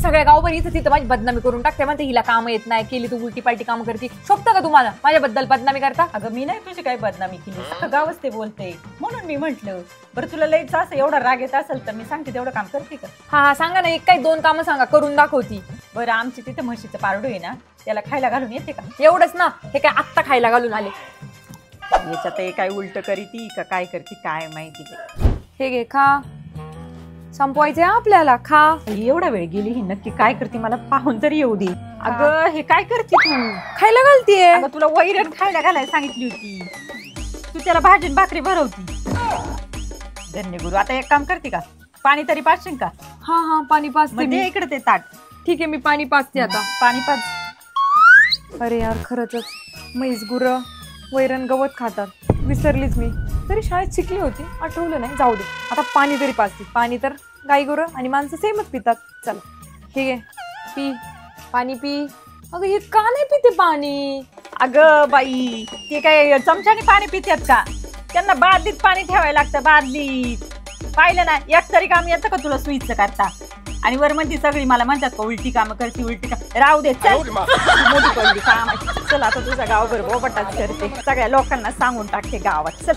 सगळ्या गावभर इथं तिथं माझी बदनामी करून टाकते. म्हणते हिला काम येत नाही, केली तू उलटी पालटी काम करते. शोभतं का तुम्हाला माझ्याबद्दल बदनामी करता? अगं मी नाही तुझी काही बदनामी केली, सगळं गावच ते बोलते म्हणून मी म्हंटल. बरं तुला लयच असं एवढा राग येत असेल तर मी सांगते तेवढं काम करते का? हा सांगा ना, एक काही 2 कामं सांगा, करून दाखवती. बरं आमची तिथे म्हशीचं पारडू आहे ना, त्याला खायला घालून येते का? एवढंच ना, हे काय आत्ता खायला घालून आले. याच्यात हे काय उलट करीती का काय करते काय माहिती ते. हे घे खा, संपवायचंय आपल्याला, खा. एवढा वेळ गेली ही नक्की काय करते मला पाहून तरी येऊ दे. अगं हे काय करते तू? खायला घालतीये. अगं तुला वैरण खायला घालायला सांगितली होती, तू त्याला भाजी भाकरी भरवती. धन्य गुरु. आता एक काम करते का, पाणी तरी पाचशील का? हा हा पाणी पाजते मी. इकडे ते ताट. ठीक आहे मी पाणी पाजते आता. पाणी पाच. अरे यार खरंच म्हैस गुर वैरण गवत खातात, विसरलीच मी. तरी शाळेत शिकली होती, आठवलं नाही. जाऊ दे आता पाणी तरी पाजते. पाणी तर गाई गुरं आणि माणसं सेमच पितात. चला ठीक आहे पी, पाणी पी. अगं हे का नाही पिते पाणी? अगं बाई ते काय चमच्याने पाणी पितात का? त्यांना बादलीत पाणी ठेवायला लागतं, बादलीत. पाहिलं ना, एक तरी काम येतं का तुला सुईचं करता? आणि वर म्हणती सगळी मला म्हणतात का उलटी कामं करते, उलटी काम. राहू दे चल, मोठी पडली काम. चल आता तुझ्या गावभर बोबटाच करते, सगळ्या लोकांना सांगून टाकते गावात. चल.